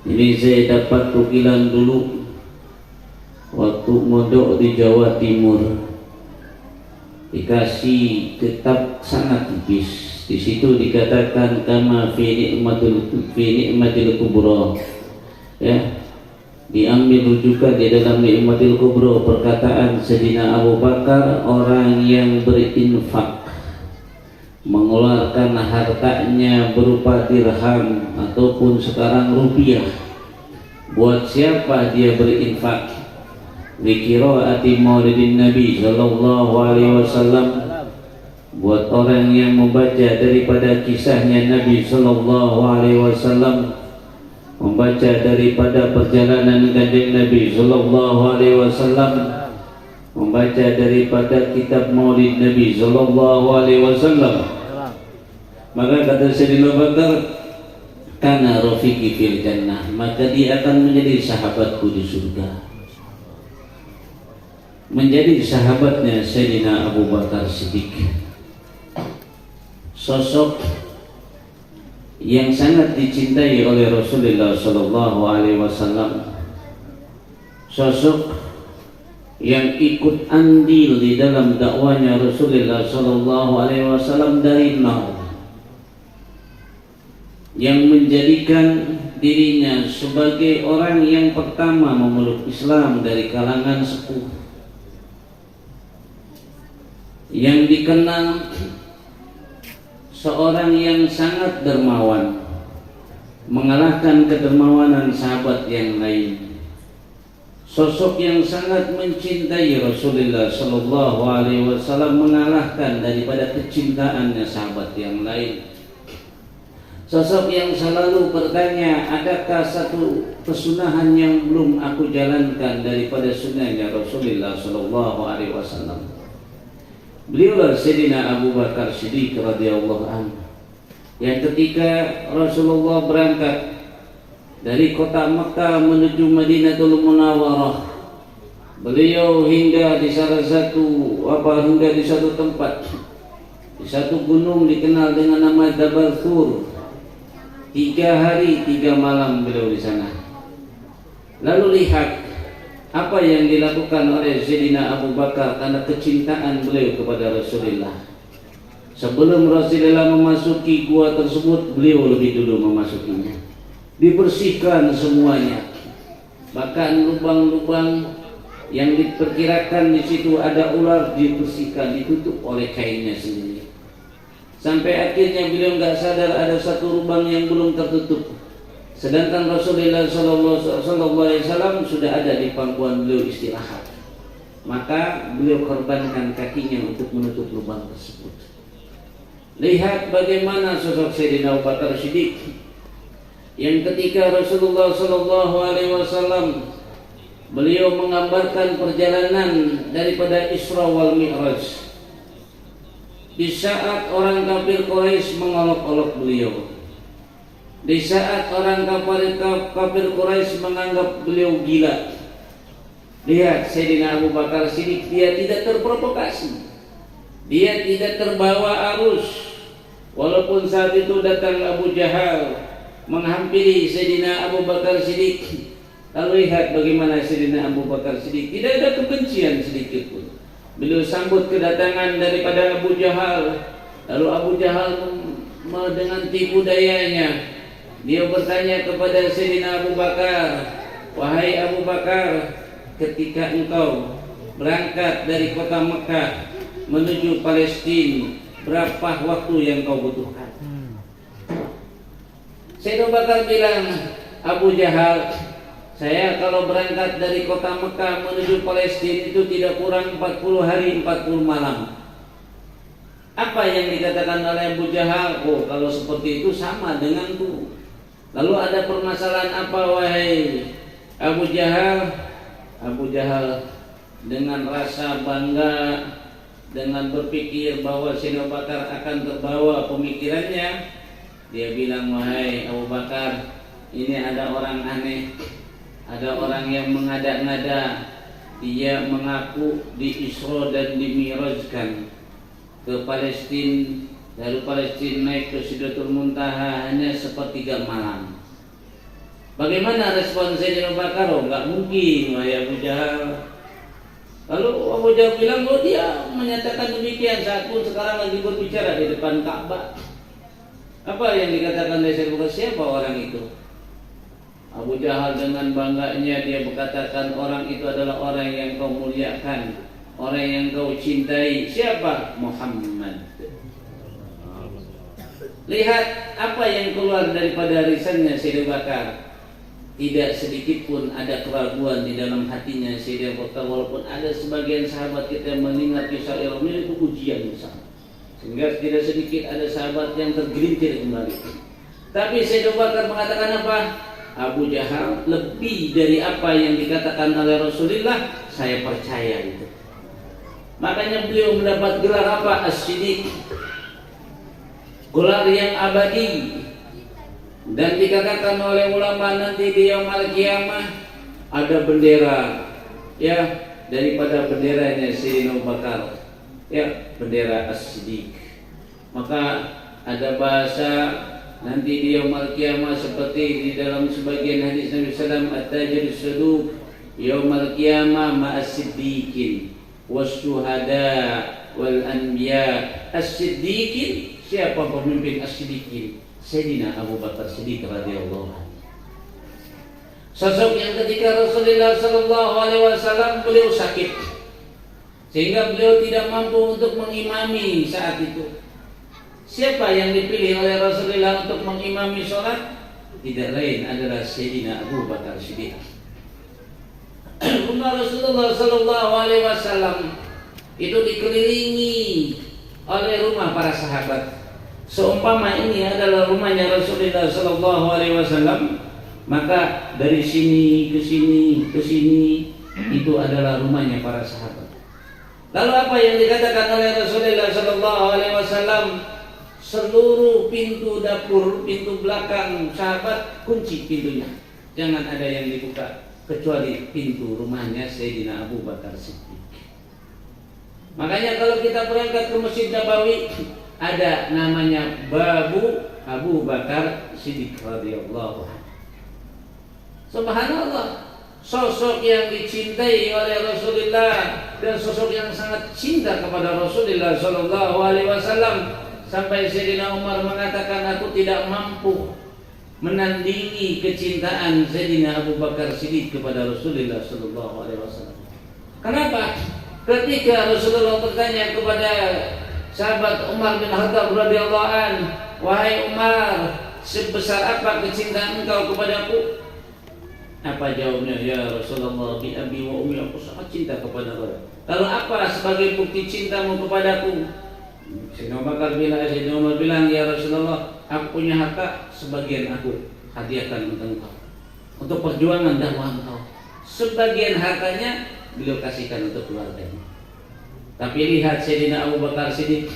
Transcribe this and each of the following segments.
Ini saya dapat ukilan dulu waktu mondok di Jawa Timur, dikasih kitab sangat tipis. Di situ dikatakan kama fi ni'matil kubra, ya, diambil rujukan di dalam ni'matil kubra perkataan Sayyidina Abu Bakar, orang yang berinfak, mengeluarkan hartanya berupa dirham ataupun sekarang rupiah. Buat siapa dia berinfak? Liqiraati maulidin Nabi sallallahu alaihi wasallam, buat orang yang membaca daripada kisahnya Nabi sallallahu alaihi wasallam, membaca daripada perjalanan kanjeng Nabi sallallahu alaihi wasallam, membaca daripada kitab Maulid Nabi sallallahu alaihi wasallam. Maka kata Sayyidina Abu Bakar, kana rafiqi fil jannah, maka dia akan menjadi sahabatku di surga. Menjadi sahabatnya Sayyidina Abu Bakar Siddiq, sosok yang sangat dicintai oleh Rasulullah sallallahu alaihi wasallam, sosok yang ikut andil di dalam dakwanya Rasulullah sallallahu alaihi wasallam dari nol, yang menjadikan dirinya sebagai orang yang pertama memeluk Islam dari kalangan sepuh, yang dikenal seorang yang sangat dermawan, mengalahkan kedermawanan sahabat yang lain, sosok yang sangat mencintai Rasulullah sallallahu alaihi wasallam, mengalahkan daripada kecintaannya sahabat yang lain. Sosok yang selalu bertanya, adakah satu kesunahan yang belum aku jalankan daripada sunnahnya Rasulullah sallallahu alaihi wasallam. Beliaulah Sayyidina Abu Bakar Siddiq radhiyallahu anhu, yang ketika Rasulullah berangkat dari kota Mekah menuju Madinatul Munawwarah, beliau hingga di salah satu hingga di satu tempat, di satu gunung dikenal dengan nama Jabal Thur. 3 hari 3 malam beliau di sana. Lalu lihat apa yang dilakukan oleh Sayyidina Abu Bakar karena kecintaan beliau kepada Rasulullah. Sebelum Rasulullah memasuki gua tersebut, beliau lebih dulu memasukinya. Dibersihkan semuanya, bahkan lubang-lubang yang diperkirakan di situ ada ular dibersihkan, ditutup oleh kainnya sendiri. Sampai akhirnya beliau nggak sadar ada satu lubang yang belum tertutup, sedangkan Rasulullah sallallahu alaihi wasallam sudah ada di pangkuan beliau istirahat. Maka beliau korbankan kakinya untuk menutup lubang tersebut. Lihat bagaimana sosok Sayyidina Abu Bakar Siddiq, yang ketika Rasulullah sallallahu alaihi wasallam beliau menggambarkan perjalanan daripada Isra wal Mi'raj, di saat orang kafir Quraisy mengolok-olok beliau, di saat orang kafir Quraisy menganggap beliau gila, lihat Sayyidina Abu Bakar Siddiq, dia tidak terprovokasi, dia tidak terbawa arus. Walaupun saat itu datang Abu Jahal menghampiri Sayyidina Abu Bakar Siddiq, lalu lihat bagaimana Sayyidina Abu Bakar Siddiq, tidak ada kebencian sedikit pun. Beliau sambut kedatangan daripada Abu Jahal. Lalu Abu Jahal dengan tipu dayanya, dia bertanya kepada Sayyidina Abu Bakar, wahai Abu Bakar, ketika engkau berangkat dari kota Mekah menuju Palestina, berapa waktu yang kau butuhkan? Sayyidina Abu Bakar bilang, Abu Jahal, saya kalau berangkat dari kota Mekah menuju Palestina itu tidak kurang 40 hari 40 malam. Apa yang dikatakan oleh Abu Jahal? Oh, kalau seperti itu sama denganku. Lalu ada permasalahan apa wahai Abu Jahal? Abu Jahal dengan rasa bangga, dengan berpikir bahwa Sayyidina Abu Bakar akan terbawa pemikirannya, dia bilang, wahai Abu Bakar, ini ada orang aneh, ada orang yang mengada-ngada, dia mengaku di Isra dan dimirajkan ke Palestina, dari Palestina naik ke Sidratul Muntaha hanya sepertiga malam. Bagaimana respon Sayyidina Abu Bakar? Oh, enggak mungkin, wahai Abu Jahal. Lalu Abu Jahal bilang, oh dia menyatakan demikian saat pun sekarang lagi berbicara di depan Ka'bah. Apa yang dikatakan oleh Sayyidina Abu Bakar? Siapa orang itu? Abu Jahal dengan bangganya dia berkatakan, orang itu adalah orang yang kau muliakan, orang yang kau cintai. Siapa? Muhammad. Lihat apa yang keluar daripada lisannya Sayyidina Abu Bakar. Tidak sedikit pun ada keraguan di dalam hatinya Sayyidina Abu Bakar, walaupun ada sebagian sahabat kita yang mendengar kisah Rasul itu ujian besar, sehingga tidak sedikit ada sahabat yang tergelincir kembali. Tapi Sayyidina Abu Bakar mengatakan apa? Abu Jahal, lebih dari apa yang dikatakan oleh Rasulullah, saya percaya itu. Makanya beliau mendapat gelar apa? As-Siddiq, gelar yang abadi. Dan dikatakan oleh ulama nanti di yaumul qiyamah ada bendera, ya, daripada benderanya Sayyidina Abu Bakar, ya, bendera As-Siddiq. Maka ada bahasa nanti di yaumul qiyamah seperti di dalam sebagian hadis Nabi sallallahu alaihi wasallam, at-tajir as-suduq yaumul qiyamah ma'as-siddiqin was-syuhada wal anbiya. As-siddiqin, siapa pemimpin as-siddiqin? Sayyidina Abu Bakar Siddiq radhiyallahu anhu. Sosok yang ketika Rasulullah sallallahu alaihi wasallam beliau sakit, sehingga beliau tidak mampu untuk mengimami saat itu. Siapa yang dipilih oleh Rasulullah untuk mengimami sholat? Tidak lain adalah Sayyidina Abu Bakar Siddiq. Rumah Rasulullah sallallahu alaihi wasallam itu dikelilingi oleh rumah para sahabat. Seumpama ini adalah rumahnya Rasulullah sallallahu alaihi wasallam, maka dari sini ke sini ke sini itu adalah rumahnya para sahabat. Lalu apa yang dikatakan oleh Rasulullah sallallahu alaihi wasallam? Seluruh pintu dapur, pintu belakang sahabat kunci pintunya. Jangan ada yang dibuka kecuali pintu rumahnya Sayyidina Abu Bakar Siddiq. Makanya kalau kita berangkat ke Masjid Nabawi, ada namanya Babu Abu Bakar Siddiq radhiyallahu anhu. Subhanallah, sosok yang dicintai oleh Rasulullah dan sosok yang sangat cinta kepada Rasulullah sallallahu alaihi wasallam, sampai Sayyidina Umar mengatakan, aku tidak mampu menandingi kecintaan Sayyidina Abu Bakar Siddiq kepada Rasulullah sallallahu alaihi wasallam. Kenapa? Ketika Rasulullah bertanya kepada sahabat Umar bin Khattab radhiyallahu an, wahai Umar, sebesar apa kecintaan engkau kepadaku? Apa jawabnya? Ya Rasulullah, bi abi wa ummi, aku sangat cinta kepada engkau. Lalu apa sebagai bukti cintamu kepadaku? Sayyidina Umar bilang, ya Rasulullah, aku punya harta, sebagian aku hadiahkan untuk engkau, untuk perjuangan dakwah engkau. Sebagian hartanya beliau kasihkan untuk keluarganya. Tapi lihat Sayyidina Abu Bakar Siddiq,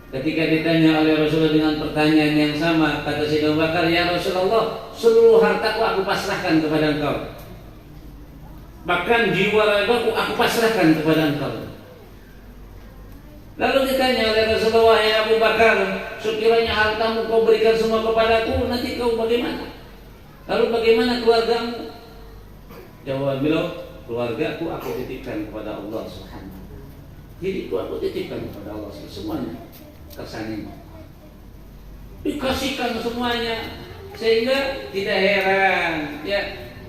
ketika ditanya oleh Rasulullah dengan pertanyaan yang sama, kata Sayyidina Abu Bakar, ya Rasulullah, seluruh hartaku aku pasrahkan kepada engkau, bahkan jiwa ragaku aku pasrahkan kepada engkau. Lalu ditanya oleh Rasulullah, ya Abu Bakar, sekiranya hartamu kau berikan semua kepadaku, nanti kau bagaimana? Lalu bagaimana keluargamu? Jawab beliau, keluargaku aku titipkan kepada Allah Subhanahu. Jadi aku titipkan kepada Allah semuanya, kesannya dikasihkan semuanya, sehingga tidak heran ya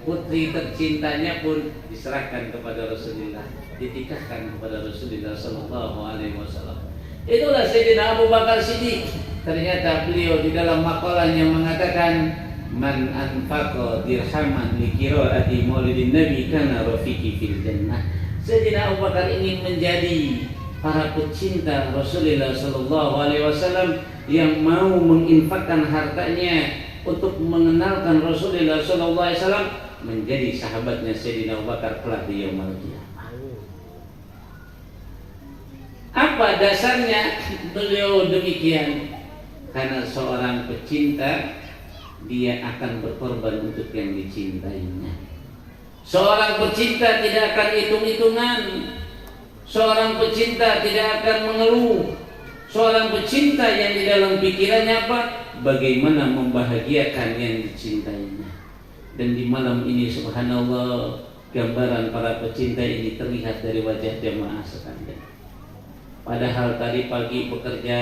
putri tercintanya pun diserahkan kepada Rasulullah, ditikahkan kepada Rasulullah sallallahu alaihi wasallam. Itulah Sayyidina Abu Bakar Siddiq. Ternyata beliau di dalam makalahnya mengatakan, man anfaqa dirhaman li qiraati maulidin nabi kana rafiqi fil jannah. Sayyidina Abu Bakar ingin menjadi para pecinta Rasulullah sallallahu alaihi wasallam yang mau menginfakkan hartanya untuk mengenalkan Rasulullah sallallahu alaihi wasallam, menjadi sahabatnya Sayyidina Abu Bakar kelak di yaumul qiyamah. Apa dasarnya beliau demikian? Karena seorang pecinta, dia akan berkorban untuk yang dicintainya. Seorang pecinta tidak akan hitung-hitungan. Seorang pecinta tidak akan mengeluh. Seorang pecinta yang di dalam pikirannya apa? Bagaimana membahagiakan yang dicintainya. Dan di malam ini subhanallah, gambaran para pecinta ini terlihat dari wajah jamaah sekalian. Padahal tadi pagi bekerja,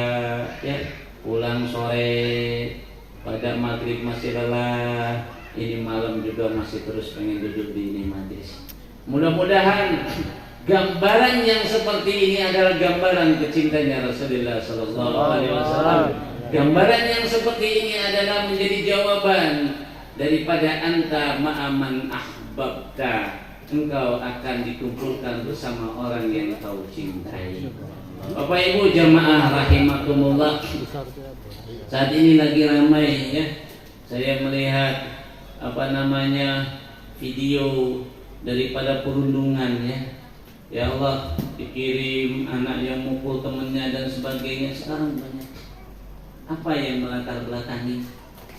ya, pulang sore, pada maghrib masih lelah, ini malam juga masih terus pengen duduk di ini majlis. Mudah-mudahan gambaran yang seperti ini adalah gambaran kecintanya Rasulullah Sallallahu Alaihi Wasallam. Gambaran yang seperti ini adalah menjadi jawaban daripada anta ma'aman ahbabta, engkau akan dikumpulkan bersama orang yang kau cintai. Bapak Ibu jamaah rahimakumullah, saat ini lagi ramai, ya, saya melihat video daripada perundungan, ya Allah, dikirim anak yang mukul temannya dan sebagainya. Sekarang banyak apa yang melatar belakangi,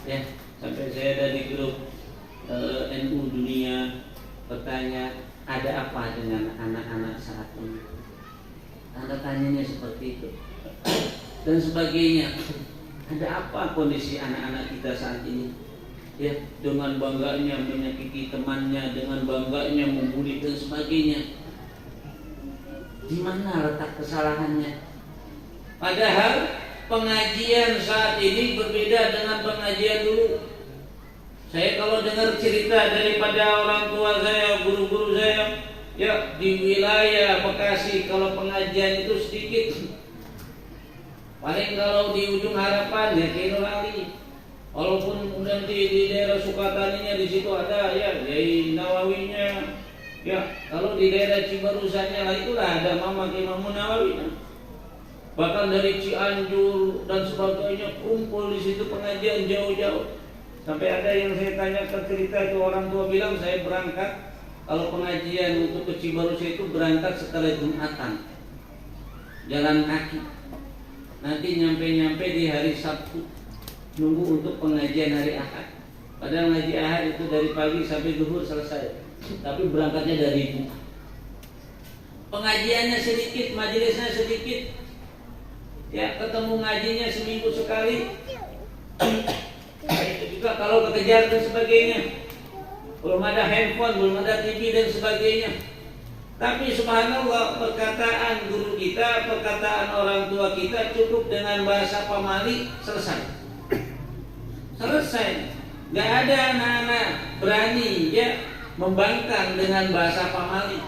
ya, sampai saya ada di grup NU dunia bertanya, ada apa dengan anak-anak saat ini? Tanda tanyanya seperti itu dan sebagainya. Ada apa kondisi anak-anak kita saat ini? Ya, dengan bangganya menyakiti temannya, dengan bangganya membuli dan sebagainya. Di mana letak kesalahannya? Padahal pengajian saat ini berbeda dengan pengajian dulu. Saya kalau dengar cerita daripada orang tua saya, guru-guru saya, ya, di wilayah Bekasi kalau pengajian itu sedikit. Paling kalau di ujung harapan ya Kinurali. Walaupun nanti di daerah Sukataninya di situ ada, ya, Yai Nawawinya. Ya, kalau di daerah Cibarusannya lah itulah ada Mama Imam Nawawi. Bahkan dari Cianjur dan sebagainya kumpul di situ pengajian jauh-jauh. Sampai ada yang saya tanyakan cerita itu, orang tua bilang saya berangkat kalau pengajian untuk ke Cibarusah itu berangkat setelah Jumatan, jalan kaki. Nanti nyampe di hari Sabtu, nunggu untuk pengajian hari Ahad. Padahal ngaji Ahad itu dari pagi sampai zuhur selesai, tapi berangkatnya dari itu. Pengajiannya sedikit, majelisnya sedikit, ya, ketemu ngajinya seminggu sekali. Itu juga kalau kekejar dan sebagainya. Belum ada handphone, belum ada TV dan sebagainya. Tapi subhanallah, perkataan guru kita, perkataan orang tua kita cukup dengan bahasa pamali, selesai. Gak ada anak-anak berani, ya, membangkang dengan bahasa pamali.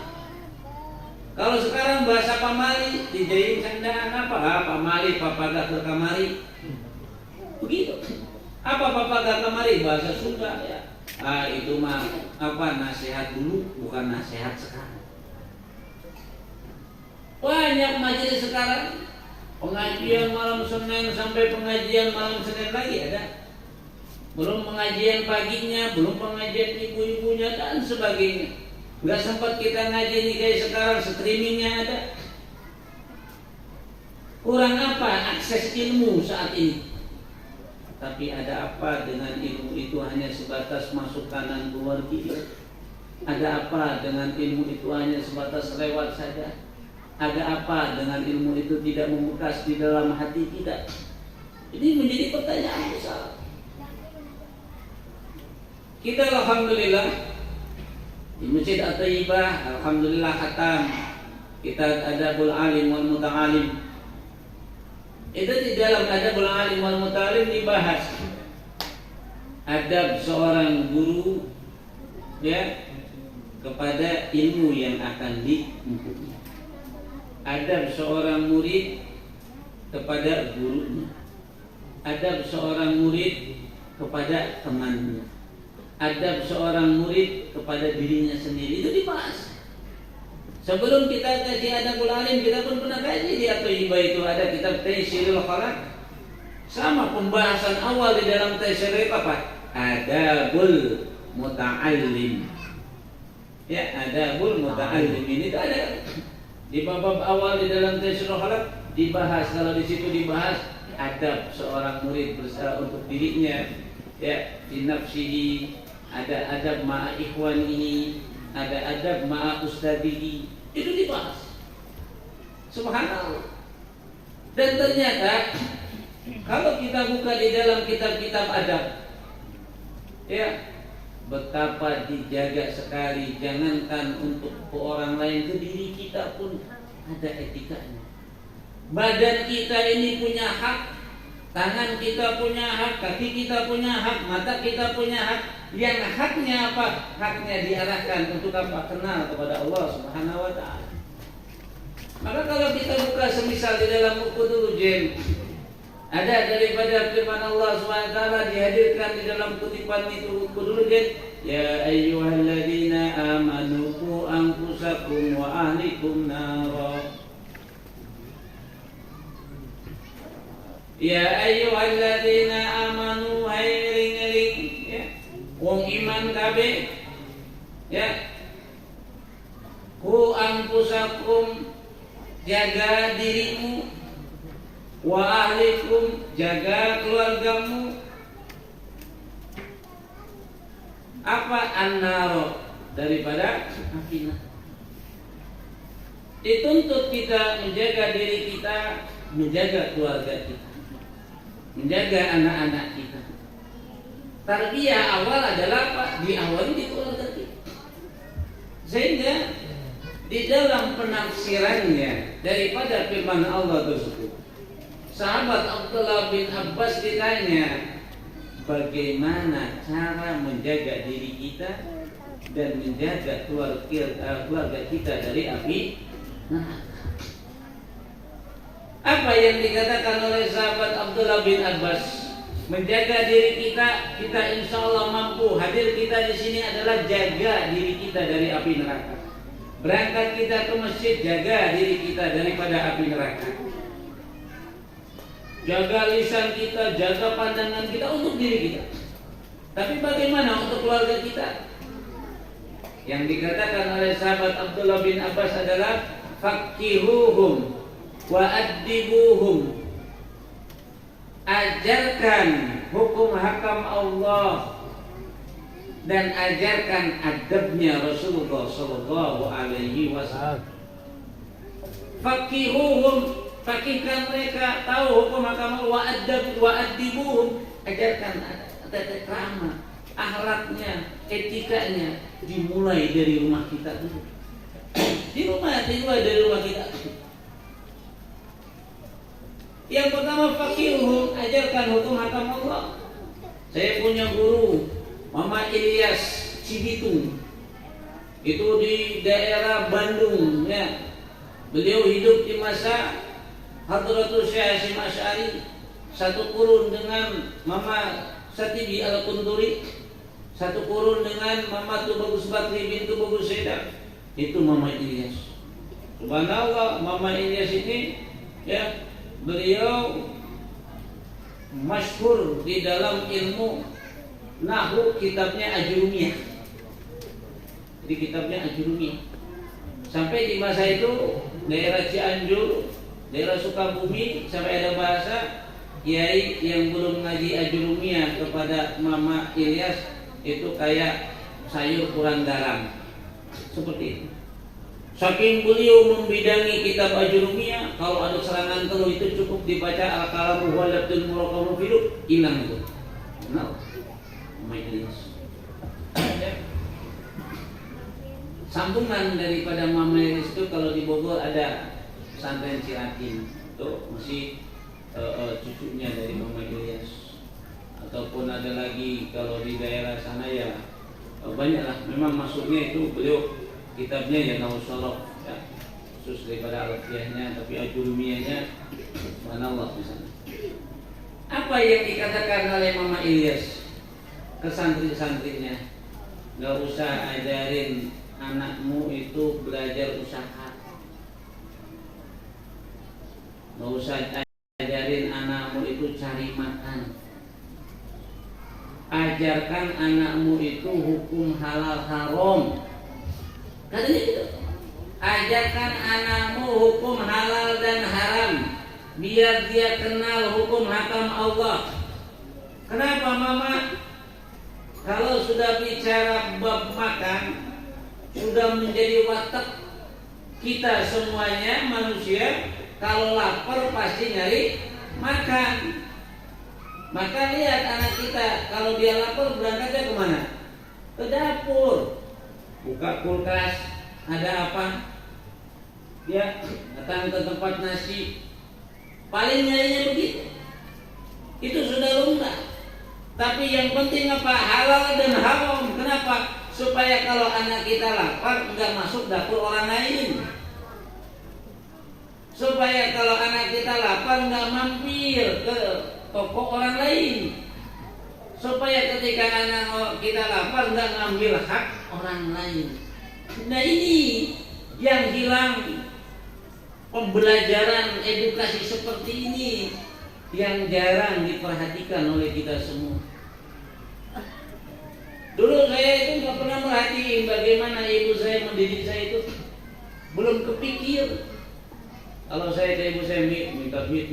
Kalau sekarang bahasa pamali dijadiin candaan apa? Pamali, papa gak ke kamari. Begitu. Apa papa gak kamari? Bahasa Sunda, ya. Itu mah nasihat dulu, bukan nasihat sekarang. Banyak majelis sekarang, pengajian malam Senin sampai pengajian malam Senin lagi ada. Belum pengajian paginya, belum pengajian ibu-ibunya dan sebagainya. Gak sempat kita ngaji nih kayak sekarang, streamingnya ada. Kurang apa akses ilmu saat ini? Tapi ada apa dengan ilmu itu hanya sebatas masuk kanan keluar kiri? Ada apa dengan ilmu itu hanya sebatas lewat saja? Ada apa dengan ilmu itu tidak membekas di dalam hati kita? Ini menjadi pertanyaan besar. Kita alhamdulillah di Masjid At-Thayyibah, alhamdulillah khatam. Kita adabul alim wal muta'alim. Itu di dalam adabul alim wal muta'alim dibahas adab seorang guru, ya, kepada ilmu yang akan diimpunya. Adab seorang murid kepada gurunya. Adab seorang murid kepada temannya. Adab seorang murid kepada dirinya sendiri. Itu dibahas. Sebelum kita kaji adabul alim, kita pun pernah kaji di At-Thayyibah itu ada kitab Taysirul Khalaq. Sama pembahasan awal di dalam Taysirul apa? Adabul muta'allim. Ya, adabul muta'allim ini ada di bab awal di dalam Taysirul Khalaq dibahas. Kalau di situ dibahas adab seorang murid untuk dirinya, ya, di nafsihi, ada adab ma'a ikhwanihi, ada adab ma'a ustadihi. Itu dibahas. Subhanallah. Dan ternyata kalau kita buka di dalam kitab-kitab adab, ya, betapa dijaga sekali. Jangankan untuk ke orang lain, ke diri kita pun ada etikanya. Badan kita ini punya hak, tangan kita punya hak, kaki kita punya hak, mata kita punya hak. Yang haknya apa? Haknya diarahkan untuk apa? Kenal kepada Allah Subhanahu wa ta'ala. Maka kalau kita buka semisal di dalam buku dulu Jen, ada daripada firman Allah Subhanahu wa ta'ala dihadirkan di dalam kutipan itu buku dulu Jen. Ya ayyuhalladzina amanu qu anfusakum wa ahlikum nara. Ya ayyuhalladzina amanu hayring-ring ya. Wong iman kabeh ya. Qu anfusakum, jaga dirimu, wa ahlikum, jaga keluargamu. Apa annaro? Daripada api neraka. Dituntut kita menjaga diri kita, menjaga keluarga kita, menjaga anak-anak kita. Tarbiyah awal adalah apa? Diawali di keluarga kita. Sehingga di dalam penafsirannya daripada firman Allah tersebut, sahabat Abdullah bin Abbas ditanya, bagaimana cara menjaga diri kita dan menjaga keluarga kita dari api neraka? Apa yang dikatakan oleh sahabat Abdullah bin Abbas? Menjaga diri kita, kita insya Allah mampu. Hadir kita di sini adalah jaga diri kita dari api neraka. Berangkat kita ke masjid, jaga diri kita daripada api neraka. Jaga lisan kita, jaga pandangan kita untuk diri kita. Tapi bagaimana untuk keluarga kita? Yang dikatakan oleh sahabat Abdullah bin Abbas adalah faqihuhum wa addibuhum. Ajarkan hukum hakam Allah dan ajarkan adabnya Rasulullah sallallahu alaihi wasallam. Faqihuhum, fakihkan mereka, tahu hukum hakam Allah. Wa addibuhum, ajarkan tata krama, akhlaknya, etikanya dimulai dari rumah kita dulu. Dimulai dari rumah kita. Yang pertama faqihuhum, ajarkan hukum hakam Allah. Saya punya guru Mama Ilyas Cibitung, itu di daerah Bandung ya. Beliau hidup di masa Hadratus Syekh Hasyim Asy'ari, satu kurun dengan Mama Satibi Al-Kunturi, satu kurun dengan Mama Tu Bagus Bakri bintu Bagus Seda. Itu Mama Ilyas. Subhanallah, Mama Ilyas ini ya, beliau masyhur di dalam ilmu nahwu, kitabnya Ajurumiyah. Di kitabnya Ajurumiyah. Sampai di masa itu daerah Cianjur, daerah Sukabumi, sampai ada bahasa kiai yang belum ngaji Ajurumiyah kepada Mama Ilyas itu kayak sayur kurang garam. Seperti itu. Saking beliau membidangi kitab Ajurumiyah, kalau ada serangan telur itu cukup dibaca al-kalamu walatul murakamu fidu, hilang itu. Nah, Ilyas. Sambungan daripada Mama Ilyas itu kalau di Bogor ada pesantren Ciratin, itu masih cucunya dari Mama Ilyas. Ataupun ada lagi kalau di daerah sana ya banyaklah. Memang maksudnya itu beliau kitabnya ya Nausolof ya, khusus daripada Al-Fiyahnya, tapi Ajurumiyahnya subhanallah di sana. Apa yang dikatakan oleh Mama Ilyas ke santri-santrinya? Gak usah ajarin anakmu itu belajar usaha, gak usah ajarin anakmu itu cari makan. Ajarkan anakmu itu hukum halal haram. Katanya gitu. Ajarkan anakmu hukum halal dan haram, biar dia kenal hukum hakam Allah. Kenapa Mama? Kalau sudah bicara bab makan, sudah menjadi watak kita semuanya manusia. Kalau lapar pasti nyari makan. Maka lihat anak kita, kalau dia lapar berangkatnya kemana? ke dapur, buka kulkas, ada apa? Dia datang ke tempat nasi, paling nyarinya begitu. Itu sudah lumrah. Tapi yang penting apa? Halal dan haram. Kenapa? Supaya kalau anak kita lapar enggak masuk dapur orang lain. Supaya kalau anak kita lapar enggak mampir ke toko orang lain. Supaya ketika anak kita lapar enggak ngambil hak orang lain. Nah ini yang hilang, pembelajaran edukasi seperti ini yang jarang diperhatikan oleh kita semua. Dulu saya itu nggak pernah merhatiin bagaimana ibu saya mendidik saya itu, belum kepikir. Kalau saya ke ibu saya minta duit,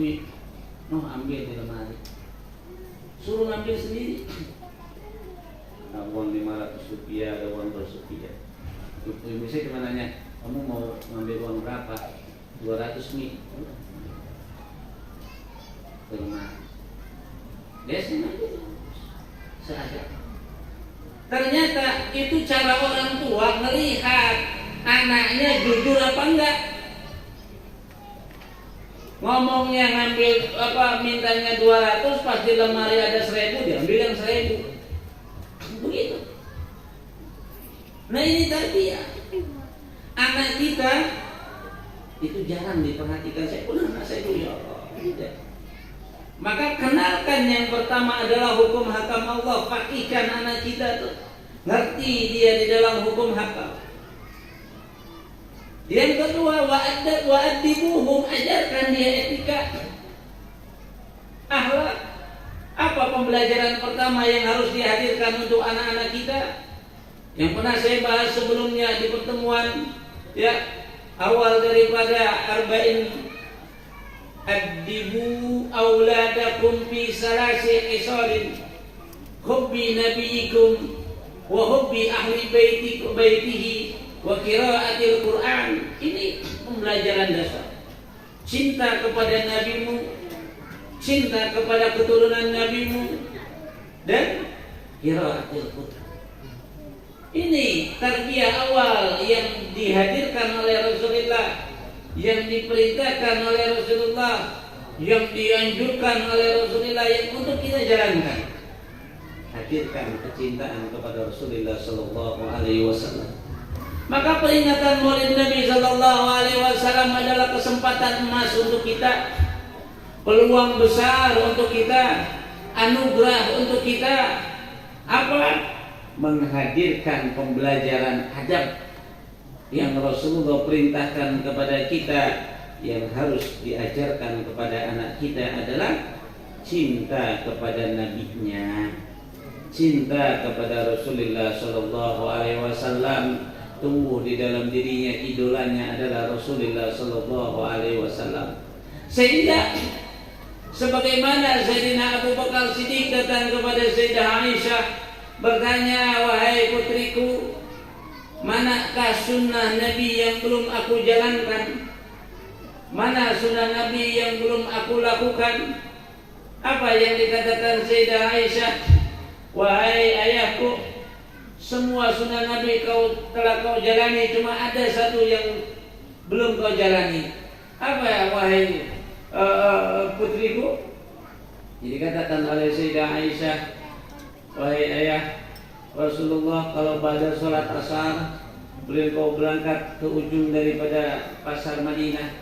noh ambil di lemari, suruh ngambil sendiri. Ada uang 500 rupiah, ada uang 200 rupiah. Ibu saya cuma nanya, kamu mau ngambil uang berapa? 200 mie. Lemari. Biasanya saja. Ternyata itu cara orang tua melihat anaknya jujur apa enggak. Ngomongnya ngambil apa, mintanya 200, pas di lemari ada 1000, dia ambil yang 1000. Begitu. Nah ini tarbiyah. Anak kita itu jarang diperhatikan. Saya pun anak saya dulu, ya Allah, tidak. Maka kenalkan yang pertama adalah hukum hakam Allah. Fakihkan anak kita tuh, ngerti dia di dalam hukum hakam. Yang kedua, wa'adibuhum, ajarkan dia etika, akhlak. Apa pembelajaran pertama yang harus dihadirkan untuk anak-anak kita? Yang pernah saya bahas sebelumnya di pertemuan ya awal daripada arba'in. Addibu auladakum fi salasi khisalin, hubbi nabiyikum wa hubbi ahli baitihi wa qiraatil Qur'an. Ini pembelajaran dasar. Cinta kepada nabimu, cinta kepada keturunan nabimu, dan qiraatil Qur'an. Ini tarbiyah awal yang dihadirkan oleh Rasulullah, yang diperintahkan oleh Rasulullah, yang dianjurkan oleh Rasulullah, yang untuk kita jalankan. Hadirkan kecintaan kepada Rasulullah sallallahu alaihi wasallam. Maka peringatan Maulid Nabi sallallahu alaihi wasallam adalah kesempatan emas untuk kita, peluang besar untuk kita, anugerah untuk kita. Apa? Menghadirkan pembelajaran adab yang Rasulullah perintahkan kepada kita, yang harus diajarkan kepada anak kita adalah cinta kepada nabinya, cinta kepada Rasulullah sallallahu alaihi wasallam. Tumbuh di dalam dirinya idolanya adalah Rasulullah sallallahu alaihi wasallam. Sehingga sebagaimana Sayyidina Abu Bakar Siddiq datang kepada Sayyidah Aisyah bertanya, wahai putriku, manakah sunnah Nabi yang belum aku jalankan? Mana sunnah Nabi yang belum aku lakukan? Apa yang dikatakan Sayyidah Aisyah? Wahai ayahku, semua sunnah Nabi telah kau jalani, cuma ada satu yang belum kau jalani. Apa ya wahai putriku? Jadi katakan oleh Sayyidah Aisyah, wahai ayah, Rasulullah kalau pada sholat asar beliau berangkat ke ujung daripada pasar Madinah,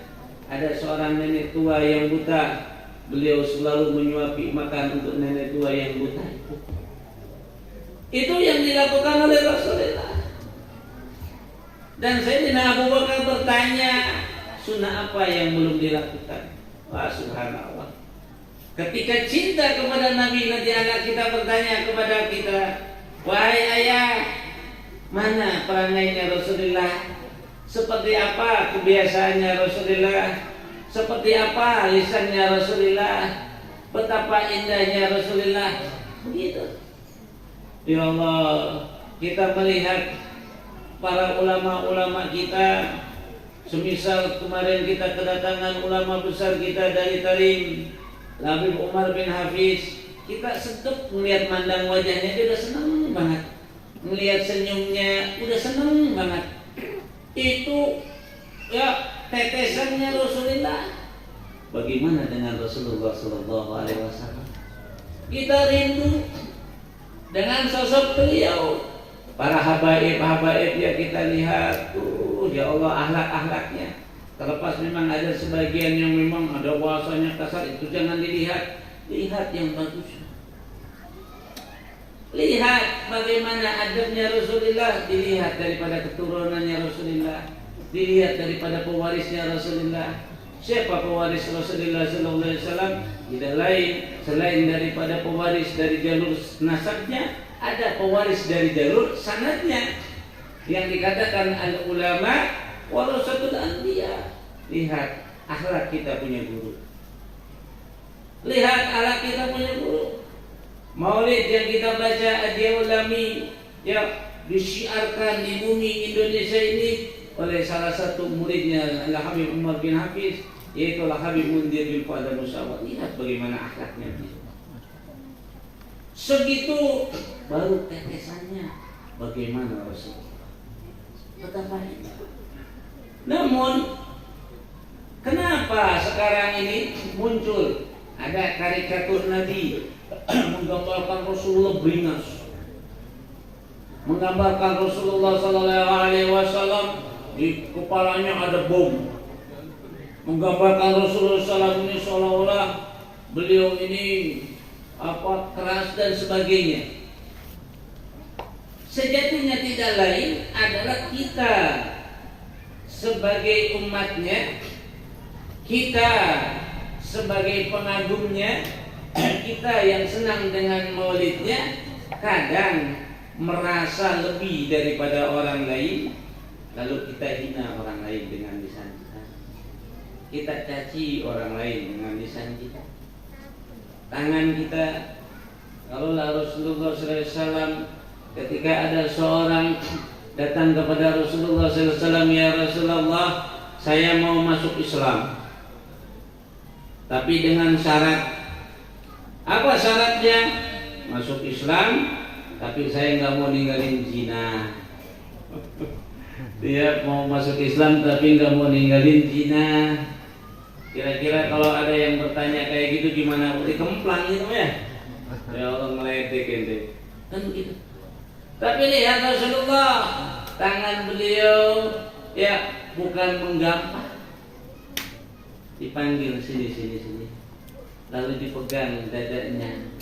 ada seorang nenek tua yang buta, beliau selalu menyuapi makan untuk nenek tua yang buta itu. Itu yang dilakukan oleh Rasulullah. Dan Sayyidina Abu Bakar bertanya, sunnah apa yang belum dilakukan? Wah, subhanallah. Ketika cinta kepada Nabi, nanti anak kita bertanya kepada kita, wahai ayah, mana perangainya Rasulullah? Seperti apa kebiasaannya Rasulullah? Seperti apa lisannya Rasulullah? Betapa indahnya Rasulullah. Begitu. Ya Allah, kita melihat para ulama-ulama kita, semisal kemarin kita kedatangan ulama besar kita dari Tarim, Habib Umar bin Hafiz, kita sedep melihat mandang wajahnya, dia udah senang banget. melihat senyumnya udah seneng banget. Itu ya tetesannya Rasulullah. Bagaimana dengan Rasulullah Sallallahu Alaihi Wasallam? Kita rindu dengan sosok beliau. Para habaib yang kita lihat, ya Allah akhlak-akhlaknya. Terlepas memang ada sebagian yang memang ada bahasanya kasar, itu jangan dilihat. Lihat yang bagus. Lihat bagaimana adabnya Rasulullah, dilihat daripada keturunannya Rasulullah, dilihat daripada pewarisnya Rasulullah. Siapa pewaris Rasulullah sallallahu alaihi wasallam? Tidak lain selain daripada pewaris dari jalur nasabnya, ada pewaris dari jalur sanadnya yang dikatakan al ulama warasatul anbiya. Lihat akhlak kita punya guru. Lihat akhlak kita punya guru. Maulid yang kita baca Adiyaul Lami yang disiarkan di bumi Indonesia ini oleh salah satu muridnya Al-Habib Umar bin Hafiz, yaitu Al-Habib Mundir bin Fuad Musawwar. Lihat bagaimana akhlaknya dia. Segitu baru tetesannya bagaimana Rasulullah. Betapa hebat. Namun kenapa sekarang ini muncul ada karikatur Nabi menggambarkan Rasulullah beringas, menggambarkan Rasulullah Sallallahu Alaihi Wasallam di kepalanya ada bom, menggambarkan Rasulullah SAW ini seolah-olah beliau ini keras dan sebagainya. Sejatinya tidak lain adalah kita sebagai umatnya, kita sebagai pengagumnya, kita yang senang dengan maulidnya kadang merasa lebih daripada orang lain, lalu kita hina orang lain dengan lisan kita. Kita caci orang lain dengan lisan kita. Tangan kita, kalau Rasulullah SAW ketika ada seorang datang kepada Rasulullah SAW, ya Rasulullah, saya mau masuk Islam, tapi dengan syarat. Apa syaratnya? Masuk Islam, tapi saya nggak mau ninggalin zina. Dia mau masuk Islam tapi nggak mau ninggalin zina. Kira-kira kalau ada yang bertanya kayak gitu gimana? Dikemplang gitu ya? Ya Allah meledek ente. Kan begitu. Tapi lihat Rasulullah, tangan beliau ya bukan menggampar. Dipanggil sini. Lalu dipegang dadanya.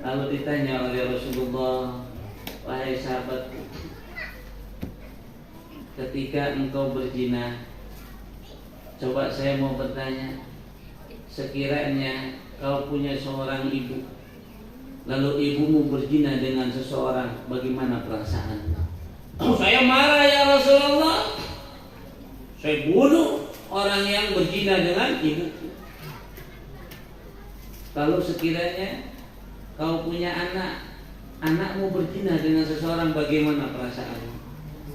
Lalu ditanya oleh Rasulullah, wahai sahabatku, ketika engkau berzina, coba saya mau bertanya, sekiranya kau punya seorang ibu, lalu ibumu berzina dengan seseorang, bagaimana perasaanmu? Saya marah ya Rasulullah, saya bunuh orang yang berzina dengan ibuku. Kalau sekiranya kau punya anak, anakmu berzina dengan seseorang, bagaimana perasaanmu?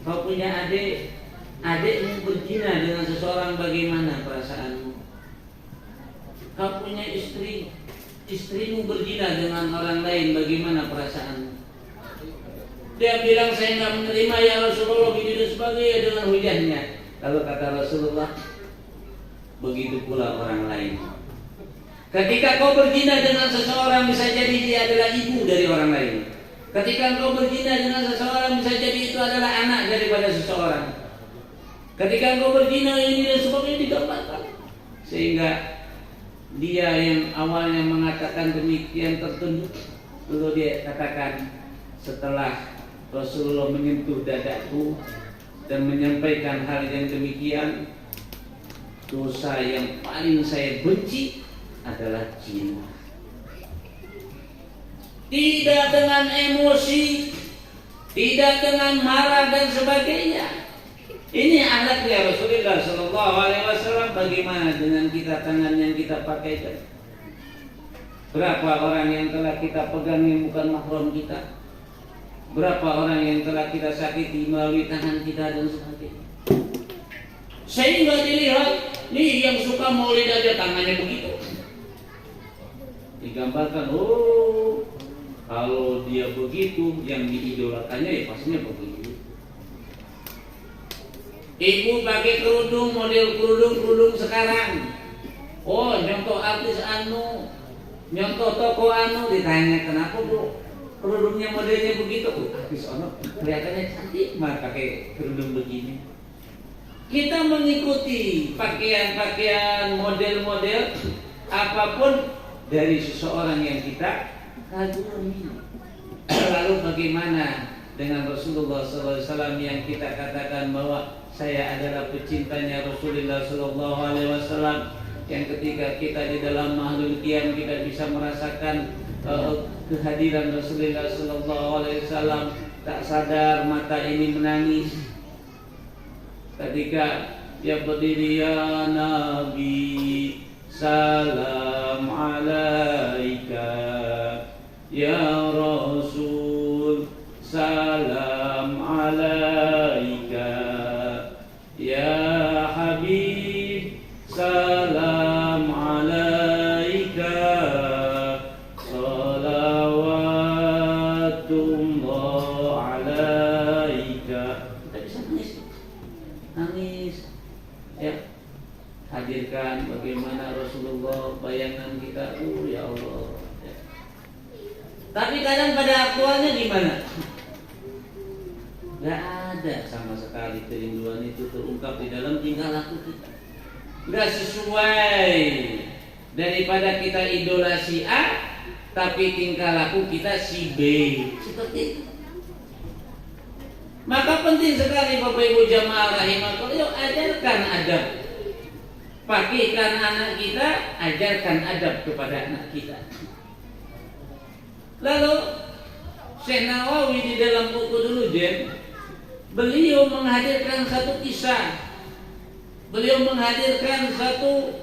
Kau punya adik, adikmu berzina dengan seseorang, bagaimana perasaanmu? Kau punya istri, istrimu berzina dengan orang lain, bagaimana perasaanmu? Dia bilang saya nggak menerima ya Rasulullah, begitu sebagainya dengan hujahnya. Lalu kata Rasulullah, begitu pula orang lain. Ketika kau berzina dengan seseorang, bisa jadi dia adalah ibu dari orang lain. Ketika kau berzina dengan seseorang, bisa jadi itu adalah anak daripada seseorang. Ketika kau berzina ini dan sebagainya digambarkan, sehingga dia yang awalnya mengatakan demikian tertunduk, lalu dia katakan, setelah Rasulullah menyentuh dadaku dan menyampaikan hal yang demikian, dosa yang paling saya benci adalah zina. Tidak dengan emosi, tidak dengan marah dan sebagainya. Ini akhlaknya Rasulullah Sallallahu Alaihi Wasallam. Bagaimana dengan kita, tangan yang kita pakai? Berapa orang yang telah kita pegang yang bukan mahram kita? Berapa orang yang telah kita sakiti melalui tangan kita dan sebagainya? Sehingga dilihat, nih yang suka maulid aja tangannya begitu. Digambarkan, Kalau dia begitu, yang diidolakannya ya pastinya begitu. Ibu pakai kerudung, model kerudung sekarang. Oh, nyontoh artis anu, nyontoh toko anu, ditanya kenapa bu kerudungnya modelnya begitu? Artis anu kelihatannya cantik, mah pakai kerudung begini. Kita mengikuti pakaian-pakaian model-model apapun dari seseorang yang kita kagumi. Lalu bagaimana dengan Rasulullah SAW yang kita katakan bahwa saya adalah pecintanya Rasulullah SAW, yang ketika kita di dalam mahlul qiyam kita bisa merasakan kehadiran Rasulullah SAW, tak sadar mata ini menangis ketika dia berdiri, ya Nabi salam alaika, ya Rasul salam alaika, ya Habib salam alaika, salawatullah alaika. Kita bisa nangis ya, hadirkan bagaimana Rasulullah, bayangan kita, ya Allah ya. Tapi kadang pada aktualnya gimana? Gak ada sama sekali kerinduan itu terungkap di dalam tingkah laku kita. Gak sesuai, daripada kita idola si A tapi tingkah laku kita si B, seperti itu. Maka penting sekali Bapak Ibu jamaah rahimakumullah, yuk ajarkan adab. Pakaikan anak kita, ajarkan adab kepada anak kita. Lalu Syekh Nawawi di dalam buku dulu beliau menghadirkan satu kisah. Beliau menghadirkan satu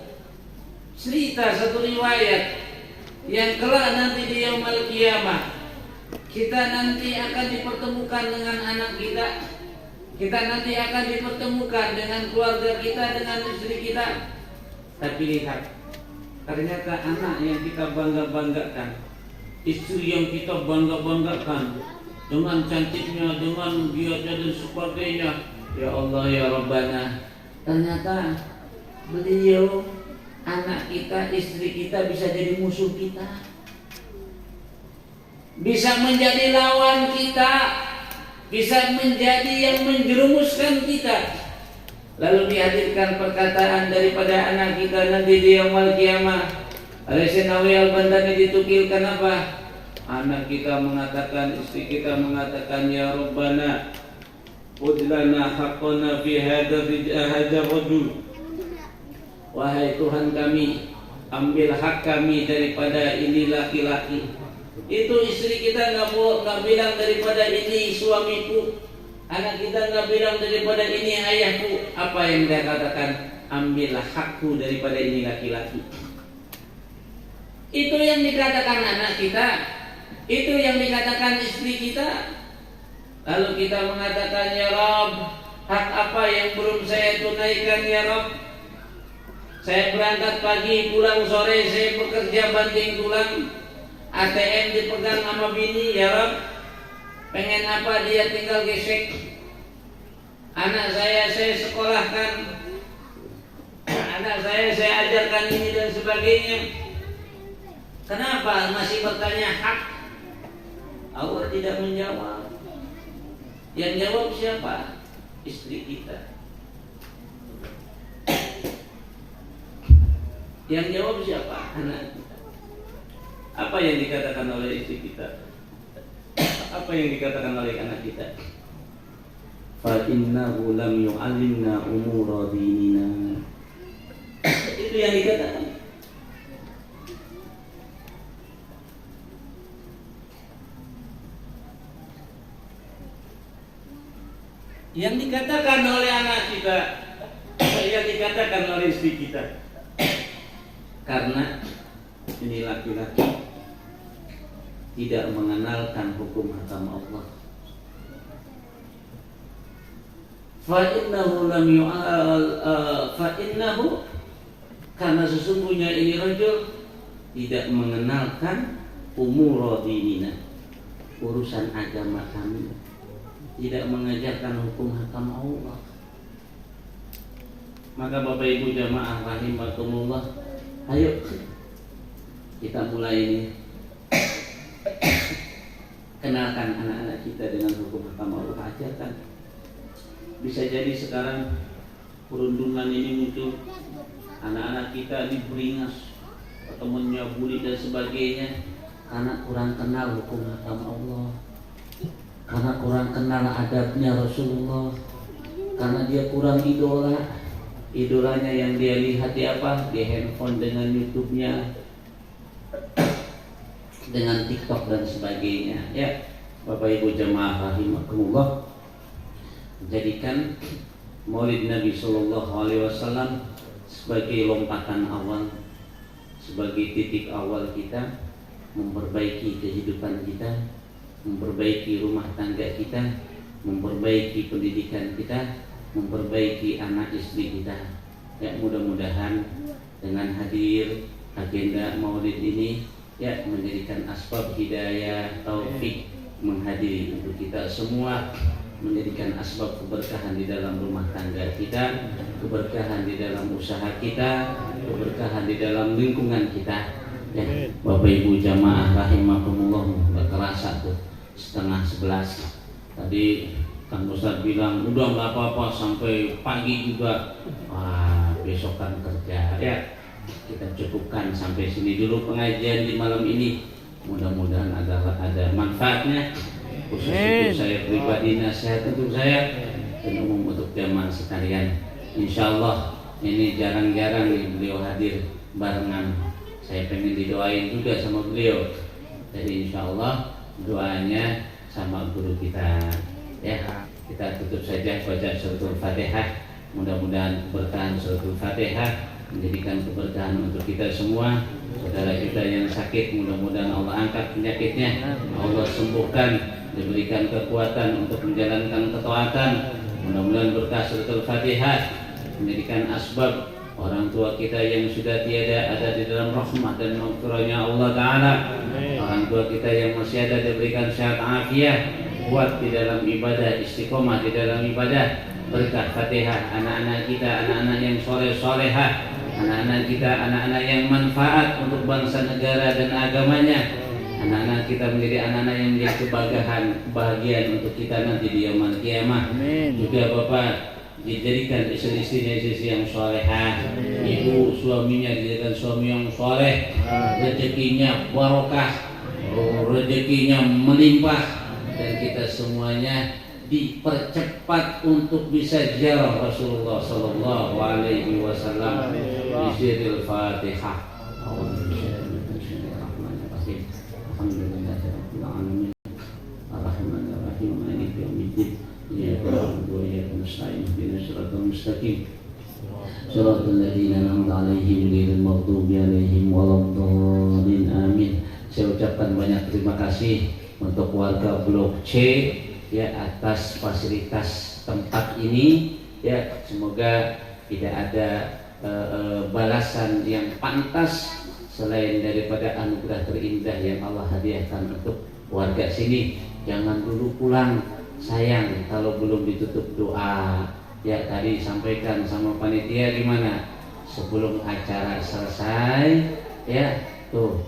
cerita, satu riwayat yang kelak nanti di yaumul qiyamah kita nanti akan dipertemukan dengan anak kita. Kita nanti akan dipertemukan dengan keluarga kita, dengan istri kita. Tapi lihat, ternyata anak yang kita bangga-banggakan, istri yang kita bangga-banggakan dengan cantiknya, dengan giatnya dan sebagainya, ya Allah ya Rabbana, ternyata beliau, anak kita, istri kita bisa jadi musuh kita, bisa menjadi lawan kita, bisa menjadi yang menjerumuskan kita. Lalu dihadirkan perkataan daripada anak kita nanti di yaumul qiyamah. Oleh Syekh Nawawi Al-Bandani ditukilkan apa? Anak kita mengatakan, istri kita mengatakan, ya Rabbana udlana haqqana fi hadza rajul. Wahai Tuhan kami, ambil hak kami daripada ini laki-laki. Itu istri kita nggak bilang daripada ini suamiku. Anak kita nggak bilang daripada ini ayahku. Apa yang dia katakan? Ambillah hakku daripada ini laki-laki. Itu yang dikatakan anak kita, itu yang dikatakan istri kita. Lalu kita mengatakan, ya Rabb, hak apa yang belum saya tunaikan ya Rabb? Saya berangkat pagi, pulang sore, saya bekerja banting tulang, ATM dipegang sama bini, ya Rabb. Pengen apa dia tinggal gesek. Anak saya sekolahkan, anak saya ajarkan ini dan sebagainya. Kenapa masih bertanya hak? Allah tidak menjawab. Yang jawab siapa? Istri kita. Yang jawab siapa? Anak kita. Apa yang dikatakan oleh istri kita? Apa yang dikatakan oleh anak kita? Fa innahu lam yu'allimna umura dinina. Itu yang dikatakan. Yang dikatakan oleh anak kita, yang dikatakan oleh istri kita. Karena ini laki-laki tidak mengenalkan hukum agama Allah. Fa'innahu karena sesungguhnya ini rajul tidak mengenalkan umur dinina, urusan agama kami, tidak mengajarkan hukum hakam Allah. Maka Bapak Ibu jamaah rahimakumullah, ayo kita mulai ini. Kenalkan anak-anak kita dengan hukum hakam Allah, ajarkan. Bisa jadi sekarang perundungan ini muncul, anak-anak kita ini beringas, temannya bully dan sebagainya, karena kurang kenal hukum hakam Allah, karena kurang kenal adabnya Rasulullah, karena dia kurang idolanya yang dia lihat di apa, di handphone dengan YouTube-nya, dengan TikTok dan sebagainya. Ya, Bapak Ibu jamaah rahimakumullah, jadikan Maulid Nabi Sallallahu Alaihi Wasallam sebagai lompatan awal, sebagai titik awal kita memperbaiki kehidupan kita, memperbaiki rumah tangga kita, memperbaiki pendidikan kita, memperbaiki anak istri kita. Ya, mudah-mudahan dengan hadir agenda Maulid ini ya menjadikan asbab hidayah taufik menghadiri untuk kita semua, menjadikan asbab keberkahan di dalam rumah tangga kita, keberkahan di dalam usaha kita, keberkahan di dalam lingkungan kita. Ya, Bapak Ibu jamaah rahimakumullah, nggak kerasa tuh 10:30. Tadi Kang Ustadz bilang udah nggak apa-apa sampai pagi juga. Wah, besok kan kerja ya. Kita cukupkan sampai sini dulu pengajian di malam ini. Mudah-mudahan ada manfaatnya, khusus untuk saya pribadi, nasihat untuk saya dan umum untuk jamaah sekalian. Insya Allah ini jarang-jarang nih beliau hadir barengan. Saya pengen didoain juga sama beliau. Jadi insya Allah doanya sama guru kita. Ya, kita tutup saja baca suratul Fatihah. Mudah-mudahan keberkahan suratul Fatihah menjadikan keberkahan untuk kita semua. Saudara kita yang sakit, mudah-mudahan Allah angkat penyakitnya, Allah sembuhkan, diberikan kekuatan untuk menjalankan ketaatan. Mudah-mudahan berkah suratul Fatihah menjadikan asbab orang tua kita yang sudah tiada ada di dalam rahmat dan maghfirahnya Allah Ta'ala. Orang tua kita yang masih ada diberikan sehat afiat, kuat di dalam ibadah, istiqomah di dalam ibadah. Berkah Fatihah anak-anak kita, anak-anak yang soleh-solehah, anak-anak kita, anak-anak yang manfaat untuk bangsa negara dan agamanya. Anak-anak kita menjadi anak-anak yang menjadi kebahagiaan untuk kita nanti di yaumul kiamah. Juga Bapak dijadikan istri-istrinya istri yang solehah, ibu suaminya dijadikan suami yang soleh, rezekinya barokah, rezekinya melimpah, dan kita semuanya dipercepat untuk bisa ziarah Rasulullah Sallallahu Alaihi Wasallam. Bismillahirrahmanirrahim. Alhamdulillahirabbil alamin. Arrahmanirrahim. Maliki yaumiddin. Iyyaka na'budu wa iyyaka nasta'in. Ihdinas siratal mustaqim. Shiratal ladzina an'amta 'alaihim ghairil maghdubi 'alaihim waladdallin. Amin. Saya ucapkan banyak terima kasih untuk warga Blok C ya atas fasilitas tempat ini. Ya, semoga tidak ada balasan yang pantas selain daripada anugerah terindah yang Allah hadiahkan untuk warga sini. Jangan dulu pulang, sayang kalau belum ditutup doa. Ya, tadi sampaikan sama panitia gimana sebelum acara selesai ya tuh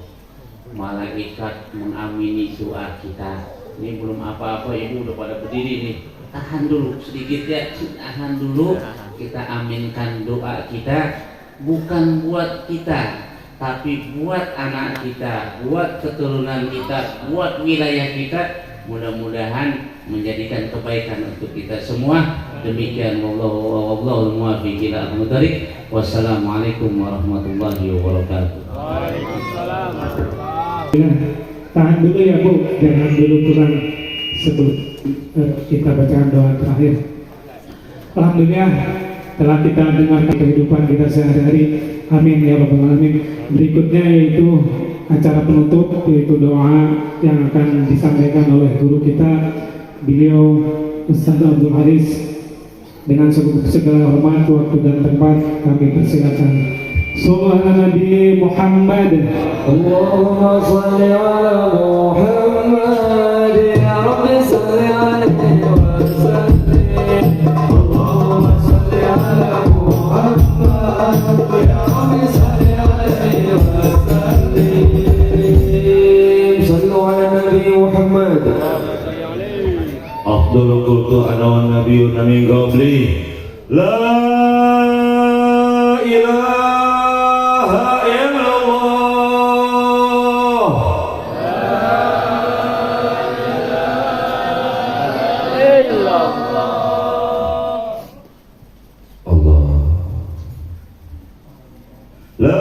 malaikat mengamini doa kita. Ini belum apa-apa, ibu udah pada berdiri nih. Tahan dulu sedikit ya, tahan dulu. Kita aminkan doa kita, bukan buat kita, tapi buat anak kita, buat keturunan kita, buat wilayah kita. Mudah-mudahan menjadikan kebaikan untuk kita semua. Demikian wallahul muwaffiq ila aqwamit thoriq. Wassalamualaikum warahmatullahi wabarakatuh. Waalaikumsalam. Tahan dulu ya Bu, jangan dulu pulang sebelum kita bacakan doa terakhir. Alhamdulillah telah kita dengar kehidupan kita sehari-hari. Amin ya rabbal alamin. Berikutnya yaitu acara penutup, yaitu doa yang akan disampaikan oleh guru kita, beliau Ustaz Abdul Haris. Dengan segala hormat, waktu dan tempat kami persilakan. Sallallahu Nabi Muhammad. Allahumma salli ala Muhammad. Afdalul qultu ana wan nabiyyuna min qabli la ilaha illallah Allah la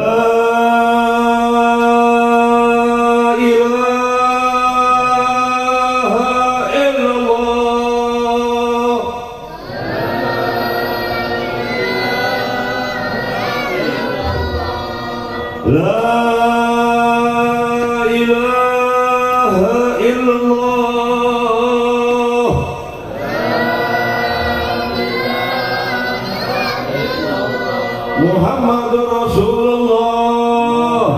Muhammadur Rasulullah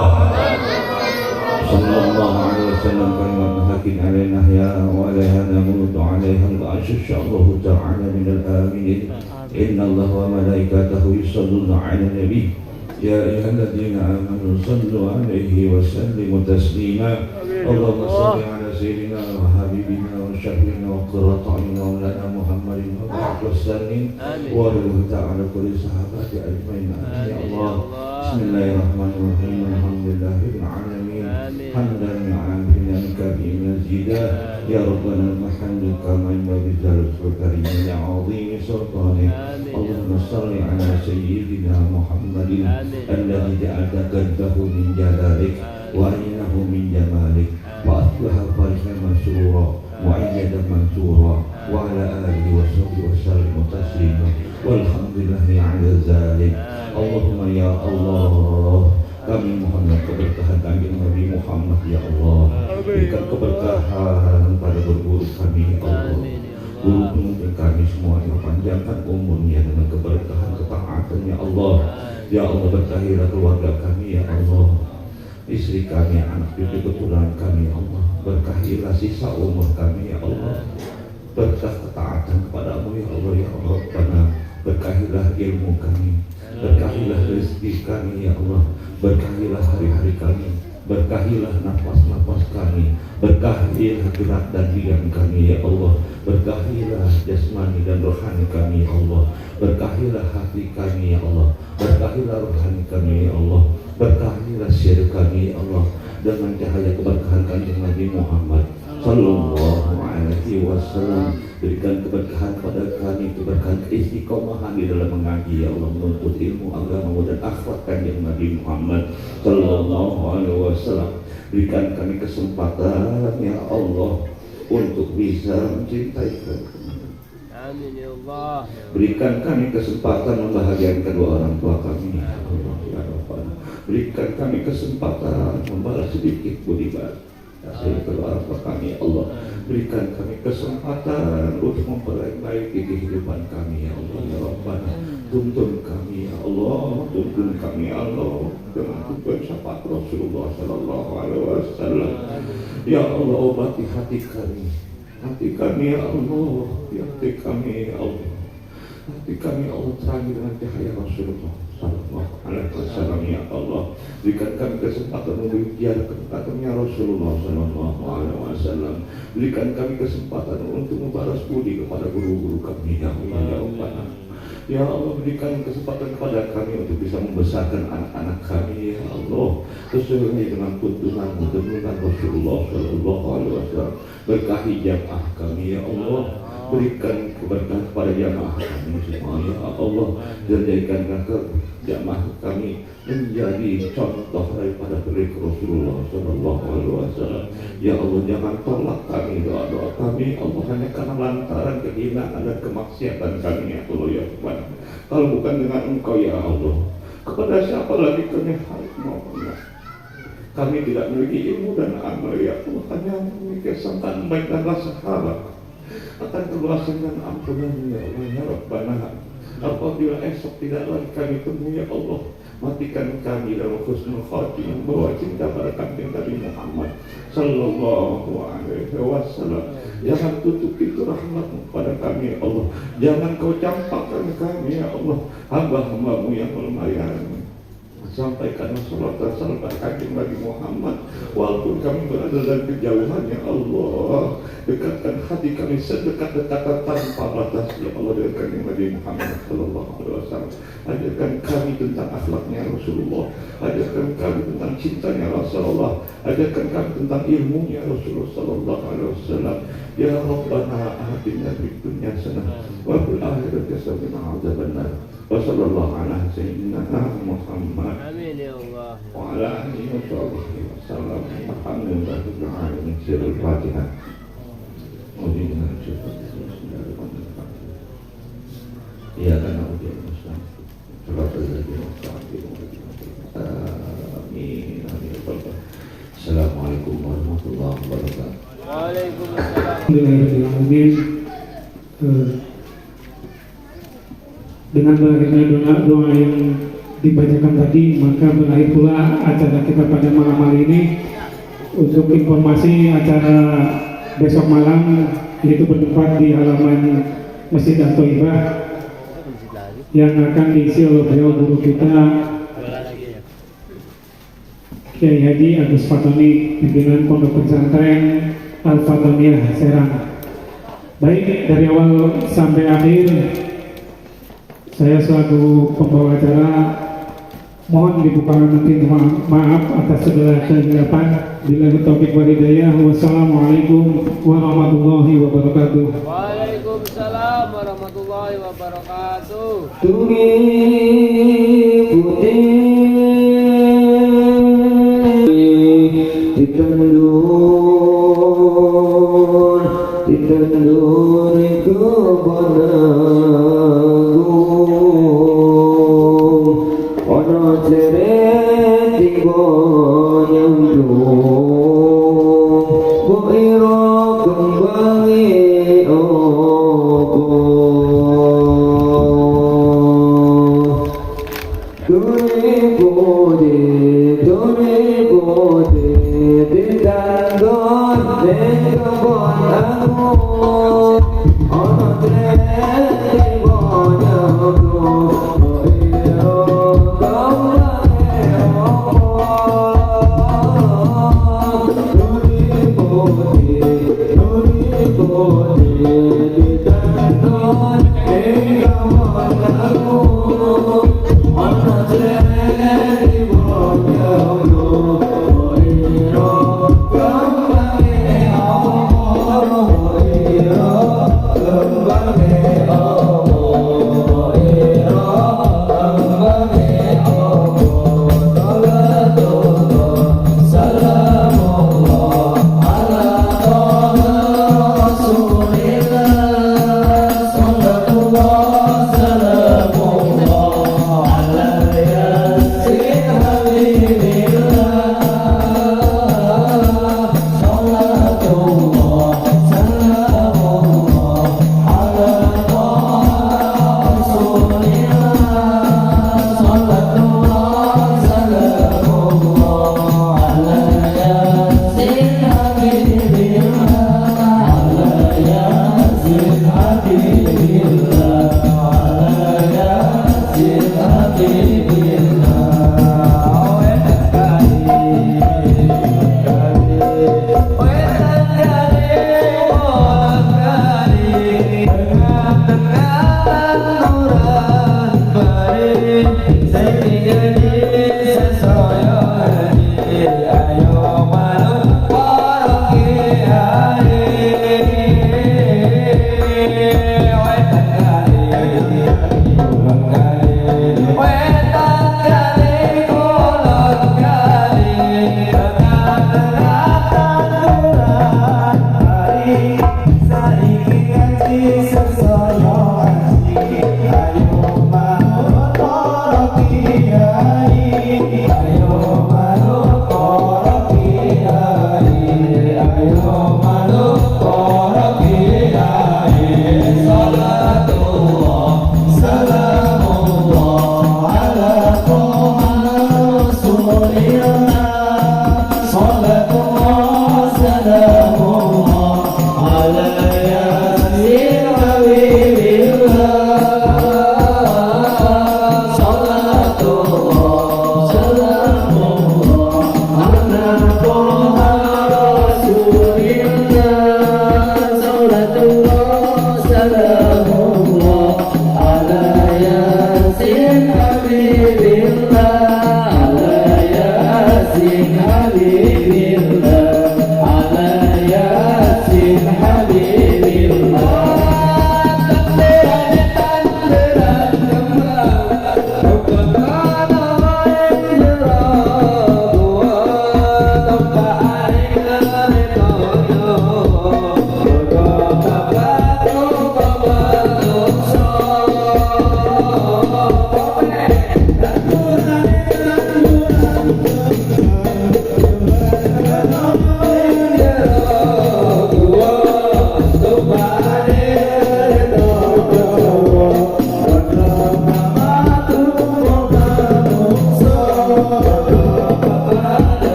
sallallahu alaihi wasallam kalimat hakin alaina ya wa alaiha namutu alaiha al-arsy syallahu ta'ala min al-aminin inna allaha wa malaikatahu yusalluna 'alan nabi ya ayyuhalladzina amanu sallu 'alaihi wa sallimu taslima Allahumma shalli 'ala sayyidina wa habibina wa syafiina wa qurrati a'yunina wa lana Muhammadin wa barik wa sallim wa alihi ta'ala kulli sahabati ajmain ya Allah bismillahirrahmanirrahim alhamdulillahil alamin hamdan li'amrina kabi mazida ya rabbana alhamdu kama yanbaghi li karimil 'azimi sultani Allahumma shalli 'ala sayyidina Muhammadin alladzi ja'alaka min jalalik wa innahu min jamalik wa asbaha farihan mansura wa ayyada mansura wa ala alihi wa sahbihi wa sallam taslima walhamdulillahi ala zalik Allahumma ya Allah kami mohon keberkahan kanjeng Nabi Muhammad ya Allah berikan keberkahan pada guru kami ya Allah guru pemimpin kami semuanya panjangkan umurnya dengan keberkahan ketaatan ya Allah ya Allah berkahilah keluarga kami ya Allah istri kami, anak cucu keturunan kami ya Allah berkahilah sisa umur kami ya Allah berkah ketaatan kepadamu ya Allah ya Rabbana berkahilah ilmu kami berkahilah rezeki kami ya Allah berkahilah hari-hari kami berkahilah nafas-nafas kami berkahilah gerak dan diam kami ya Allah berkahilah jasmani dan rohani kami ya Allah berkahilah hati kami ya Allah berkahilah rohani kami ya Allah berkahilah syiar kami ya Allah dengan cahaya keberkahan kanjeng Nabi Muhammad sallallahu alaihi wasallam berikan keberkahan kepada kami keberkahan keistiqomahan di dalam mengaji ya Allah menuntut ilmu agama dan akhlak kanjeng Nabi Muhammad sallallahu alaihi wasallam berikan kami kesempatan ya Allah untuk bisa mencintai kami. Amin ya Allah. Berikan kami kesempatan membahagiakan kedua orang tua kami ya Allah ya Rabbana. Berikan kami kesempatan membalas sedikit budi kasih kedua orang tua kami ya Allah. Berikan kami kesempatan untuk memperbaiki kehidupan kami ya Allah ya Rabbana. Tuntun kami ya Allah, tuntun kami ya Allah dengan tuntun syafaat Rasulullah sallallahu alaihi wasallam. Ya Allah obati hati kami ya Allah, hati kami ya Allah. Hati kami ya Allah terangi dengan cahaya Rasulullah sallallahu alaihi wasallam ya Allah. Berikan kami kesempatan membiar kata-katanya Rasulullah sallallahu alaihi wasallam. Berikan kami kesempatan untuk membalas budi kepada guru-guru kami ya Allah ya Rabbana. Ya Allah berikan kesempatan kepada kami untuk bisa membesarkan anak-anak kami ya Allah sesuai dengan tuntunan Rasulullah sallallahu alaihi wasallam. Berkahi jamaah kami ya Allah, berikan keberkahan kepada jamaah kami semua ya Allah, dan jadikanlah jamaah kami menjadi contoh daripada Rasulullah sallallahu alaihi wasallam. Ya Allah jangan tolak kami doa-doa kami Allah hanya karena lantaran kehinaan dan kemaksiatan kami ya Allah ya Tuhan. Kalau bukan dengan Engkau ya Allah, kepada siapa lagi kami harus mohon? Kami tidak memiliki ilmu dan amal ya Allah, hanya memiliki sangkaan baik dan rasa harap akan keluasan dan ampunan ya Allah ya Rabbana. Apabila esok tidak lagi kami temui ya Allah, matikan kami dalam husnul khatimah bahwa cinta pada kanjeng Nabi Muhammad sallallahu alaihi wasallam. Jangan tutup pintu rahmat-Mu kepada kami ya Allah. Jangan Kau campakkan kami ya Allah, hamba-hamba-Mu yang melemah. sampaikan salat dan salam kanjeng Nabi Muhammad. Walaupun kami berada dalam kejauhan, ya Allah, dekatkan hati kami sedekat-dekatan tanpa batas, ya Allah, dengan kanjeng Nabi Muhammad sallallahu alaihi wasallam. Ajarkan kami tentang akhlaknya Rasulullah, ajarkan kami tentang cintanya Rasulullah, ajarkan kami tentang ilmunya Rasulullah sallallahu alaihi wasallam. Ya Rabbana atina fid dunya hasanah wa fil akhirati hasanah wa qina adzabannar. Wa sallallahu ala sayyidina Muhammad Amin ya Allah. wa ala alihi wa sahbihi wa sallam. Alhamdulillahirabbil alamin. Sirul Fatihah. Iya kan aku Amin. Assalamualaikum warahmatullahi wabarakatuh. Waalaikumsalam. Alhamdulillahirrahmanirrahim. Dengan berakhirnya doa yang dibacakan tadi, maka berakhir pula acara kita pada malam hari ini. Untuk informasi acara besok malam, yaitu bertempat di halaman Masjid At-Thaibah, yang akan diisi oleh beliau guru kita Kiai Haji Agus Fatoni, pimpinan Pondok Pesantren Al-Fatoniyah Serang. Baik, dari awal sampai akhir saya selaku pembawa acara mohon dibuka nanti maaf atas segala kehilafan. Bila taufiq wal hidayah. Wassalamualaikum warahmatullahi wabarakatuh. Waalaikumsalam warahmatullahi wabarakatuh. Salam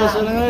Assalamualaikum.